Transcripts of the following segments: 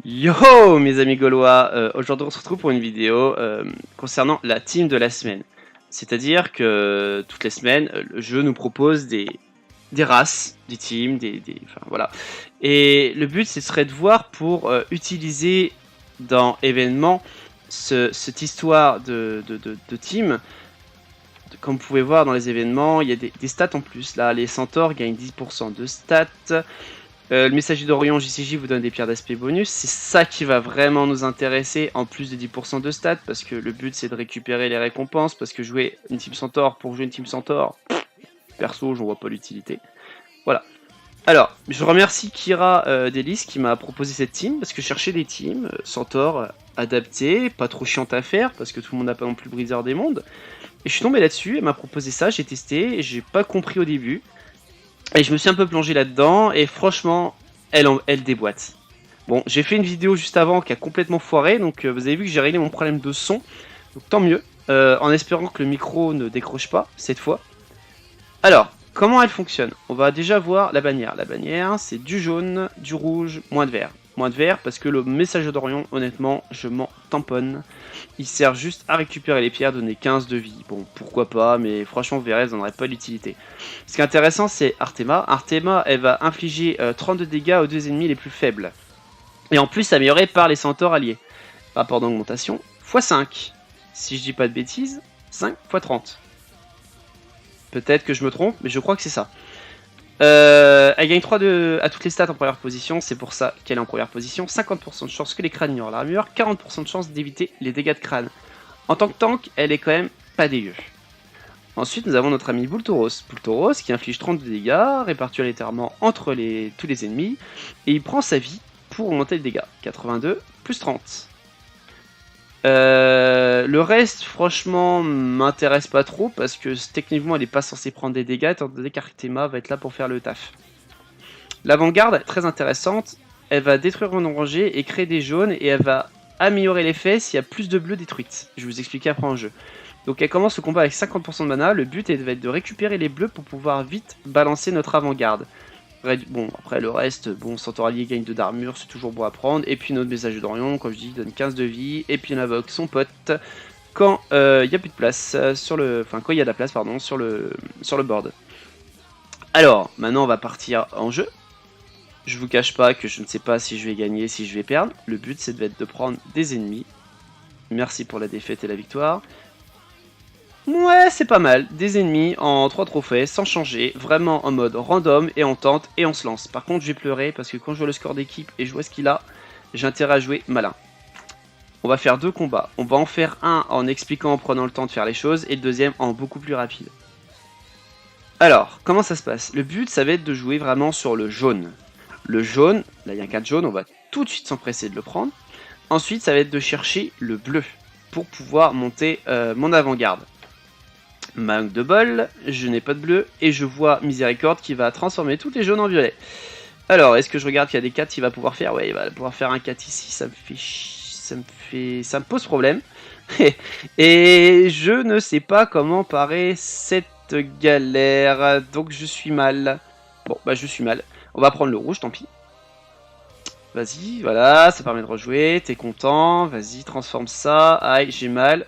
Yo mes amis gaulois, aujourd'hui on se retrouve pour une vidéo concernant la team de la semaine. C'est-à-dire que toutes les semaines, le jeu nous propose des races, des teams, enfin voilà. Et le but ce serait de voir pour utiliser dans événement cette histoire de team. Comme vous pouvez voir dans les événements, il y a des stats en plus. Là, les centaures gagnent 10% de stats. Le messager d'Orion JCJ vous donne des pierres d'aspect bonus. C'est ça qui va vraiment nous intéresser en plus de 10% de stats. Parce que le but c'est de récupérer les récompenses. Parce que jouer une team centaure pour jouer une team centaure, perso j'en vois pas l'utilité. Voilà. Alors, je remercie Kira Delis qui m'a proposé cette team. Parce que je cherchais des teams centaures adaptées, pas trop chiantes à faire. Parce que tout le monde n'a pas non plus Briseur des mondes. Et je suis tombé là-dessus, elle m'a proposé ça, j'ai testé, et j'ai pas compris au début. Et je me suis un peu plongé là-dedans, et franchement, elle déboîte. Bon, j'ai fait une vidéo juste avant qui a complètement foiré, donc vous avez vu que j'ai réglé mon problème de son. Donc tant mieux, en espérant que le micro ne décroche pas, cette fois. Alors, comment elle fonctionne? On va déjà voir la bannière. La bannière, c'est du jaune, du rouge, moins de vert. Moins de vert parce que le message d'Orion, honnêtement, je m'en tamponne. Il sert juste à récupérer les pierres, donner 15 de vie. Bon, pourquoi pas, mais franchement, vous verrez, ça n'aurait pas l'utilité. Ce qui est intéressant, c'est Artema. Artema, elle va infliger 32 dégâts aux deux ennemis les plus faibles. Et en plus, amélioré par les centaures alliés. Rapport d'augmentation, x5. Si je dis pas de bêtises, 5 x 30. Peut-être que je me trompe, mais je crois que c'est ça. Elle gagne 3 à toutes les stats en première position, c'est pour ça qu'elle est en première position. 50% de chance que les crânes ignorent l'armure, 40% de chance d'éviter les dégâts de crâne. En tant que tank, elle est quand même pas dégueu. Ensuite, nous avons notre ami Boultoros. Boultoros qui inflige 32 dégâts, répartis aléatoirement entre tous les ennemis, et il prend sa vie pour augmenter les dégâts. 82 plus 30. Le reste, franchement, m'intéresse pas trop parce que techniquement, elle n'est pas censée prendre des dégâts étant donné qu'Artema va être là pour faire le taf. L'avant-garde, très intéressante, elle va détruire un rangé et créer des jaunes et elle va améliorer l'effet s'il y a plus de bleus détruites. Je vais vous expliquer après en jeu. Donc elle commence le combat avec 50% de mana, le but va être de récupérer les bleus pour pouvoir vite balancer notre avant-garde. Bon, après le reste, bon, Centaure allié gagne 2 d'armure, c'est toujours bon à prendre. Et puis notre message d'Orion, comme je dis, donne 15 de vie. Et puis on invoque son pote quand il n'y a plus de place sur le. Enfin, quand il y a de la place, pardon, sur le board. Alors, maintenant on va partir en jeu. Je vous cache pas que je ne sais pas si je vais gagner, si je vais perdre. Le but c'est de prendre des ennemis. Merci pour la défaite et la victoire. Ouais, c'est pas mal. Des ennemis en 3 trophées, sans changer, vraiment en mode random, et on tente, et on se lance. Par contre, je vais pleurer, parce que quand je vois le score d'équipe et je vois ce qu'il a, j'ai intérêt à jouer malin. On va faire 2 combats. On va en faire un en expliquant, en prenant le temps de faire les choses, et le deuxième en beaucoup plus rapide. Alors, comment ça se passe? Le but, ça va être de jouer vraiment sur le jaune. Le jaune, là il y a un 4 jaune, on va tout de suite s'empresser de le prendre. Ensuite, ça va être de chercher le bleu, pour pouvoir monter mon avant-garde. Manque de bol, je n'ai pas de bleu, et je vois Miséricorde qui va transformer tous les jaunes en violet. Alors, est-ce que je regarde qu'il y a des 4 qu'il va pouvoir faire? Ouais, il va pouvoir faire un 4 ici, ça me pose problème. Et je ne sais pas comment parer cette galère, donc je suis mal. Bon, bah je suis mal. On va prendre le rouge, tant pis. Vas-y, voilà, ça permet de rejouer, t'es content, vas-y, transforme ça. Aïe, j'ai mal.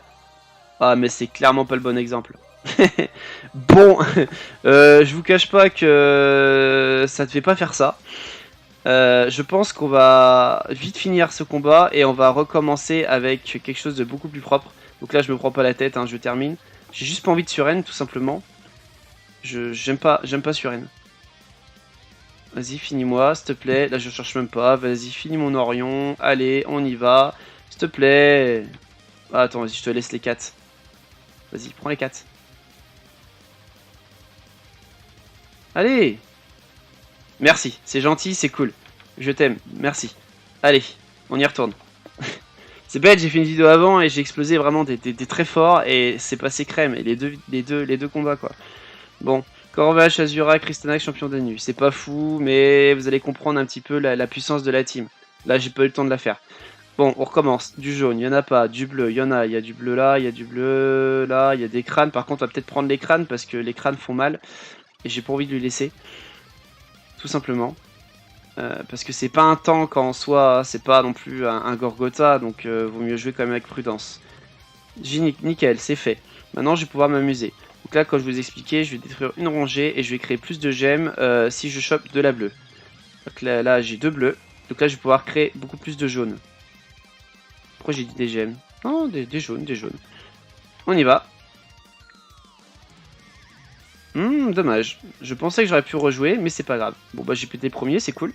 Ah, mais c'est clairement pas le bon exemple. Bon, je vous cache pas que ça ne devait pas faire ça. Je pense qu'on va vite finir ce combat et on va recommencer avec quelque chose de beaucoup plus propre. Donc là je me prends pas la tête, hein, je termine. J'ai juste pas envie de Suren tout simplement. J'aime pas Suren. Vas-y, finis-moi, s'il te plaît. Là je cherche même pas. Vas-y, finis mon Orion. Allez, on y va. S'il te plaît. Ah, attends, vas-y, je te laisse les 4. Vas-y, prends les 4. Allez! Merci, c'est gentil, c'est cool. Je t'aime, merci. Allez, on y retourne. C'est bête, j'ai fait une vidéo avant et j'ai explosé vraiment des très forts et c'est passé crème. Et les deux combats quoi. Bon, Corvache, Azura, Kristanax, champion des nuits. C'est pas fou, mais vous allez comprendre un petit peu la puissance de la team. Là, j'ai pas eu le temps de la faire. Bon, on recommence. Du jaune, il y en a pas. Du bleu, il y en a. Il y a du bleu là, il y a du bleu là, il y a des crânes. Par contre, on va peut-être prendre les crânes parce que les crânes font mal. Et j'ai pas envie de lui laisser. Tout simplement. Parce que c'est pas un tank en soi, c'est pas non plus un Gorgotha, donc vaut mieux jouer quand même avec prudence. Nickel, c'est fait. Maintenant je vais pouvoir m'amuser. Donc là, comme je vous expliquais, je vais détruire une rangée et je vais créer plus de gemmes si je chope de la bleue. Donc là j'ai 2 bleus, donc là je vais pouvoir créer beaucoup plus de jaunes. Pourquoi j'ai dit des gemmes? Non, des jaunes, des jaunes. On y va. Dommage. Je pensais que j'aurais pu rejouer, mais c'est pas grave. Bon bah j'ai pété premier, c'est cool.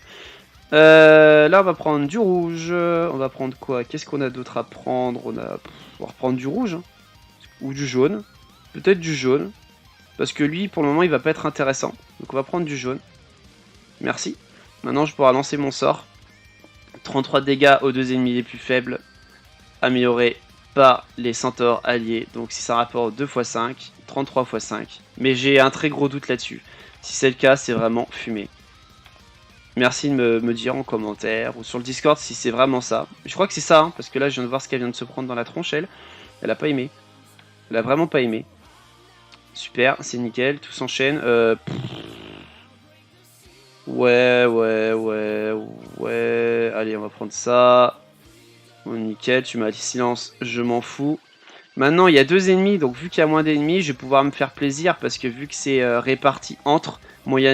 Là on va prendre du rouge. On va prendre quoi? Qu'est-ce qu'on a d'autre à prendre? On va reprendre du rouge. Hein. Ou du jaune. Peut-être du jaune. Parce que lui, pour le moment, il va pas être intéressant. Donc on va prendre du jaune. Merci. Maintenant je pourrai lancer mon sort. 33 dégâts aux 2 ennemis les plus faibles. Amélioré par les centaures alliés. Donc si ça rapporte 2 x 5, 33 x 5. Mais j'ai un très gros doute là-dessus. Si c'est le cas, c'est vraiment fumé. Merci de me dire en commentaire ou sur le Discord si c'est vraiment ça. Je crois que c'est ça, hein, parce que là je viens de voir ce qu'elle vient de se prendre dans la tronche, elle. Elle a pas aimé. Elle a vraiment pas aimé. Super, c'est nickel, tout s'enchaîne. Ouais. Allez, on va prendre ça. Bon, nickel, tu m'as dit silence, je m'en fous. Maintenant, il y a 2 ennemis, donc vu qu'il y a moins d'ennemis, je vais pouvoir me faire plaisir parce que vu que c'est réparti entre, moins il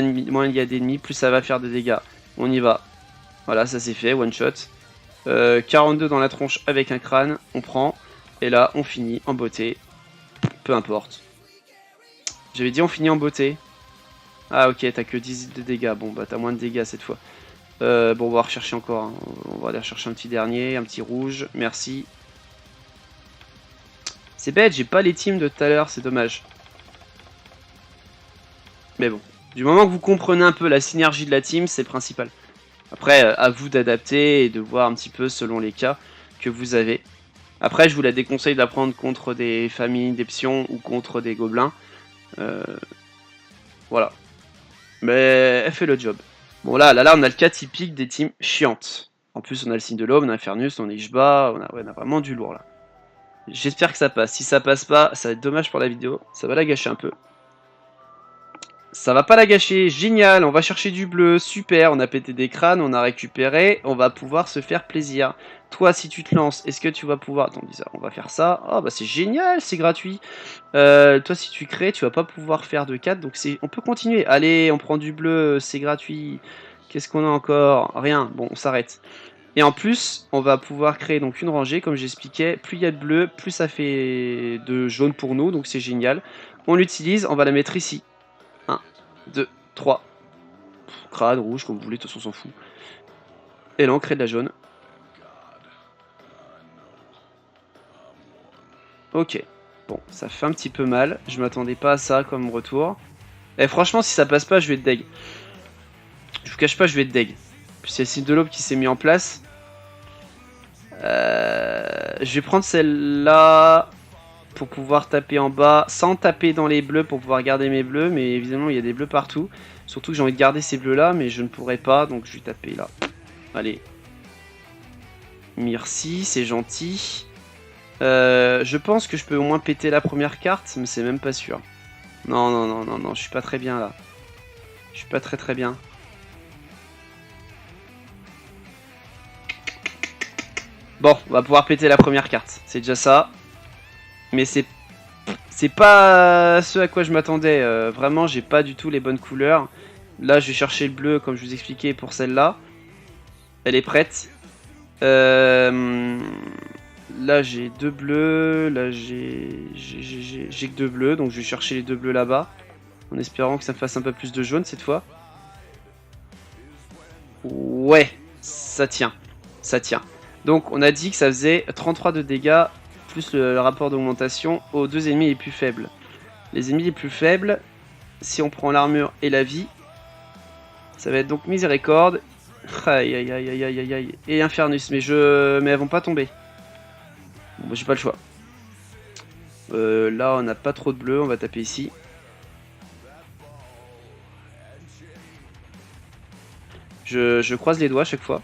y a d'ennemis, plus ça va faire de dégâts. On y va. Voilà, ça c'est fait, one shot. 42 dans la tronche avec un crâne, on prend. Et là, on finit en beauté. Peu importe. J'avais dit on finit en beauté. Ah ok, t'as que 10 de dégâts. Bon, bah t'as moins de dégâts cette fois. Bon, on va rechercher encore. Hein. On va aller rechercher un petit dernier, un petit rouge. Merci. C'est bête, j'ai pas les teams de tout à l'heure, c'est dommage. Mais bon, du moment que vous comprenez un peu la synergie de la team, c'est le principal. Après, à vous d'adapter et de voir un petit peu selon les cas que vous avez. Après, je vous la déconseille d'apprendre contre des familles, des pions ou contre des gobelins. Voilà. Mais elle fait le job. Bon, là, on a le cas typique des teams chiantes. En plus, on a le signe de l'aube, on a Infernus, on a Ishba, on a vraiment du lourd là. J'espère que ça passe. Si ça passe pas, ça va être dommage pour la vidéo. Ça va la gâcher un peu. Ça va pas la gâcher. Génial. On va chercher du bleu. Super. On a pété des crânes. On a récupéré. On va pouvoir se faire plaisir. Toi, si tu te lances, est-ce que tu vas pouvoir... Attends, on va faire ça. Oh, bah c'est génial. C'est gratuit. Toi, si tu crées, tu vas pas pouvoir faire de 4. Donc, on peut continuer. Allez, on prend du bleu. C'est gratuit. Qu'est-ce qu'on a encore? Rien. Bon, on s'arrête. Et en plus, on va pouvoir créer donc une rangée, comme j'expliquais. Plus il y a de bleu, plus ça fait de jaune pour nous, donc c'est génial. On l'utilise, on va la mettre ici. 1, 2, 3. Crâne, rouge, comme vous voulez, de toute façon on s'en fout. Et là on crée de la jaune. Ok. Bon, ça fait un petit peu mal. Je m'attendais pas à ça comme retour. Et franchement, si ça passe pas, je vais être deg. Je vous cache pas, je vais être deg. Puis c'est le signe de l'aube qui s'est mis en place. Je vais prendre celle-là pour pouvoir taper en bas sans taper dans les bleus pour pouvoir garder mes bleus. Mais évidemment, il y a des bleus partout. Surtout que j'ai envie de garder ces bleus-là, mais je ne pourrais pas. Donc je vais taper là. Allez. Merci, c'est gentil. Je pense que je peux au moins péter la première carte, mais c'est même pas sûr. Non, je suis pas très bien là. Je suis pas très bien. Bon, on va pouvoir péter la première carte. C'est déjà ça. Mais c'est pas ce à quoi je m'attendais. Vraiment, j'ai pas du tout les bonnes couleurs. Là, je vais chercher le bleu, comme je vous expliquais, pour celle-là. Elle est prête. Là, j'ai 2 bleus. Là, j'ai que 2 bleus. Donc, je vais chercher les 2 bleus là-bas. En espérant que ça me fasse un peu plus de jaune cette fois. Ouais, ça tient. Ça tient. Donc on a dit que ça faisait 33 de dégâts plus le rapport d'augmentation aux 2 ennemis les plus faibles. Les ennemis les plus faibles, si on prend l'armure et la vie, ça va être donc miséricorde. Aïe. Et Infernus, mais elles vont pas tomber. Bon, bah, j'ai pas le choix. Là on n'a pas trop de bleu, on va taper ici. Je croise les doigts à chaque fois.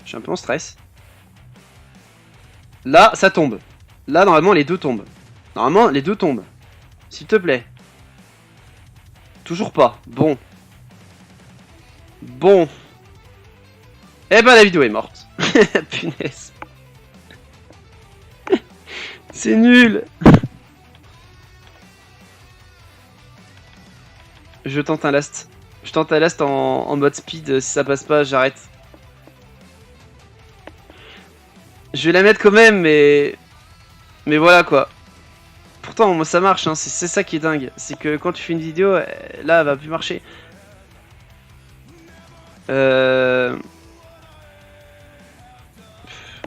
Je suis un peu en stress. Là, ça tombe. Là, normalement, les deux tombent. Normalement, les deux tombent. S'il te plaît. Toujours pas. Bon. Eh ben la vidéo est morte. Punaise. C'est nul. Je tente un last. Je tente un last en mode speed. Si ça passe pas, j'arrête. Je vais la mettre quand même, mais... Mais voilà quoi. Pourtant, moi ça marche, hein. C'est ça qui est dingue. C'est que quand tu fais une vidéo, là, elle va plus marcher. En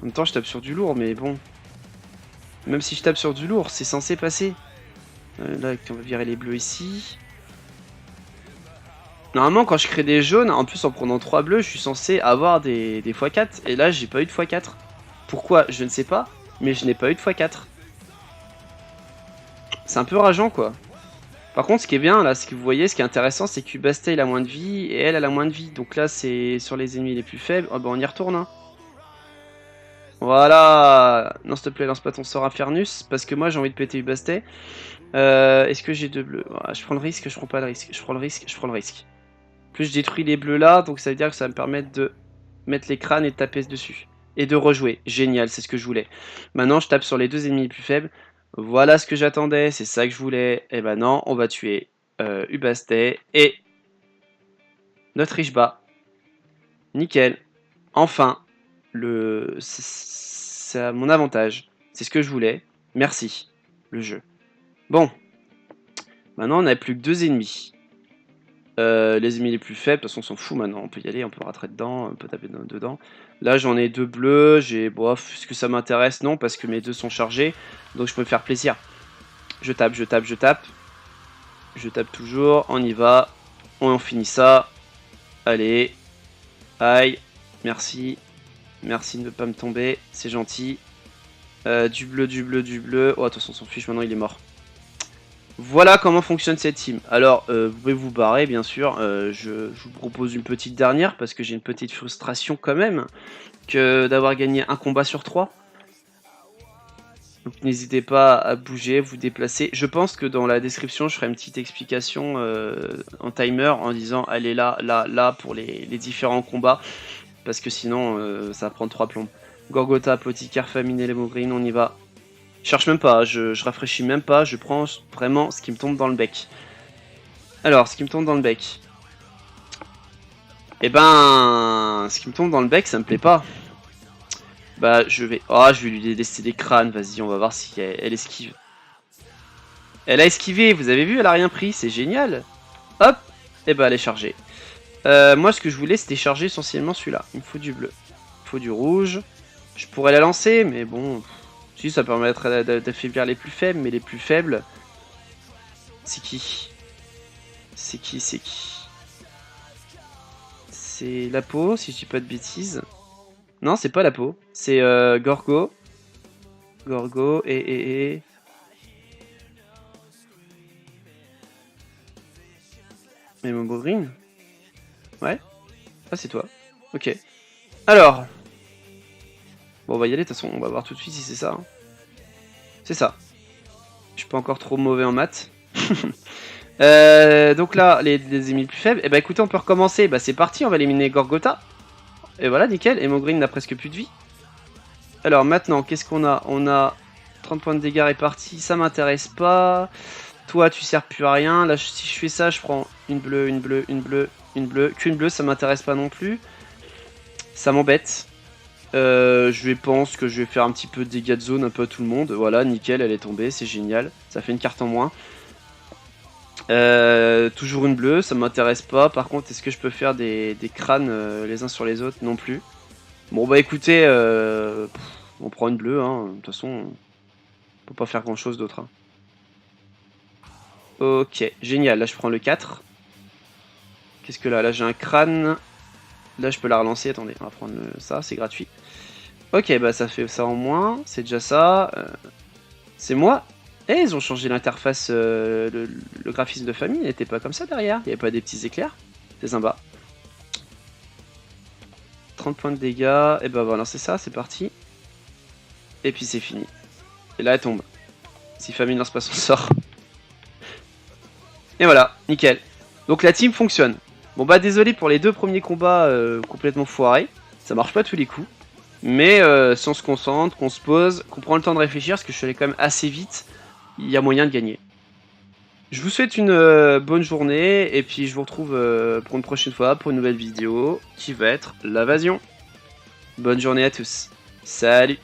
même temps, je tape sur du lourd, mais bon. Même si je tape sur du lourd, c'est censé passer. Là, on va virer les bleus ici. Normalement, quand je crée des jaunes, en plus en prenant 3 bleus, je suis censé avoir des x4. Et là, j'ai pas eu de x4. Pourquoi? Je ne sais pas. Mais je n'ai pas eu de x4. C'est un peu rageant, quoi. Par contre, ce qui est bien, là, ce que vous voyez, ce qui est intéressant, c'est que Bastei a moins de vie et elle a moins de vie. Donc là, c'est sur les ennemis les plus faibles. Oh, bah, on y retourne, hein. Voilà. Non, s'il te plaît, lance pas ton sort Infernus, parce que moi, j'ai envie de péter Bastei. Est-ce que j'ai 2 bleus? Je prends le risque, je prends pas le risque. Je prends le risque, je prends le risque. Plus je détruis les bleus là, donc ça veut dire que ça va me permettre de mettre les crânes et de taper dessus. Et de rejouer. Génial, c'est ce que je voulais. Maintenant, je tape sur les 2 ennemis les plus faibles. Voilà ce que j'attendais, c'est ça que je voulais. Et ben non, on va tuer Ubastei et notre Ishba. Nickel. Enfin, c'est à mon avantage. C'est ce que je voulais. Merci, le jeu. Bon. Maintenant, on n'a plus que 2 ennemis. Les ennemis les plus faibles, de toute façon, on s'en fout maintenant. On peut y aller, on peut rentrer dedans, on peut taper dedans. Là, j'en ai 2 bleus. Bof, est-ce que ça m'intéresse? Non, parce que mes 2 sont chargés. Donc, je peux me faire plaisir. Je tape, je tape, je tape. Je tape toujours. On y va. On finit ça. Allez. Aïe. Merci. Merci de ne pas me tomber. C'est gentil. Du bleu, du bleu, du bleu. Oh, de toute façon, on s'en fiche. Maintenant, il est mort. Voilà comment fonctionne cette team. Alors, vous pouvez vous barrer, bien sûr. Je vous propose une petite dernière, parce que j'ai une petite frustration quand même, que d'avoir gagné un combat sur 3. Donc n'hésitez pas à bouger, vous déplacer. Je pense que dans la description, je ferai une petite explication en timer, en disant allez là, là, là, pour les différents combats. Parce que sinon, ça va prendre 3 plombs. Gorgotha, Apothicaire, Famine et Lemogreen, on y va. Je cherche même pas, je rafraîchis même pas, je prends vraiment ce qui me tombe dans le bec. Alors, ce qui me tombe dans le bec. Eh ben, ce qui me tombe dans le bec, ça me plaît pas. Bah, je vais lui laisser des crânes, vas-y, on va voir si elle esquive. Elle a esquivé, vous avez vu, elle a rien pris, c'est génial. Hop, et bah elle est chargée. Moi, ce que je voulais, c'était charger essentiellement celui-là. Il me faut du bleu, il me faut du rouge. Je pourrais la lancer, mais bon... Si, ça permettrait d'affaiblir les plus faibles, mais les plus faibles... C'est qui? C'est qui? C'est qui? C'est la peau, si je dis pas de bêtises. Non, c'est pas la peau. C'est Gorgo. Gorgo et... Mais Lemogreen? Ouais? Ah, c'est toi. Ok. Alors... Bon, on va y aller, de toute façon, on va voir tout de suite si c'est ça. Hein. C'est ça. Je suis pas encore trop mauvais en maths. Donc là, les ennemis plus faibles. Et bah écoutez, on peut recommencer. Bah c'est parti, on va éliminer Gorgotha. Et voilà, nickel. Et Lemogreen n'a presque plus de vie. Alors maintenant, qu'est-ce qu'on a? On a 30 points de dégâts répartis. Ça m'intéresse pas. Toi, tu sers plus à rien. Là, si je fais ça, je prends une bleue, une bleue, une bleue, une bleue. Qu'une bleue, ça m'intéresse pas non plus. Ça m'embête. Je pense que je vais faire un petit peu de dégâts de zone un peu à tout le monde. Voilà, nickel, elle est tombée, c'est génial. Ça fait une carte en moins. Toujours une bleue, ça m'intéresse pas. Par contre, est-ce que je peux faire des crânes les uns sur les autres? Non plus. Bon bah écoutez, on prend une bleue, hein. De toute façon, on peut pas faire grand chose d'autre. Hein. Ok, génial, là je prends le 4. Qu'est-ce que là? Là j'ai un crâne. Là je peux la relancer, attendez, on va prendre ça, c'est gratuit. Ok, bah ça fait ça en moins, c'est déjà ça. C'est moi. Eh, ils ont changé l'interface, le graphisme de famille n'était pas comme ça derrière, il n'y avait pas des petits éclairs. C'est sympa. 30 points de dégâts, et bah voilà, c'est ça, c'est parti. Et puis c'est fini. Et là elle tombe. Si famille lance pas son sort. Et voilà, nickel. Donc la team fonctionne. Bon bah désolé pour les 2 premiers combats complètement foirés. Ça marche pas tous les coups. Mais si on se concentre, qu'on se pose, qu'on prend le temps de réfléchir, parce que je suis allé quand même assez vite, il y a moyen de gagner. Je vous souhaite une bonne journée, et puis je vous retrouve pour une prochaine fois pour une nouvelle vidéo qui va être l'invasion. Bonne journée à tous. Salut!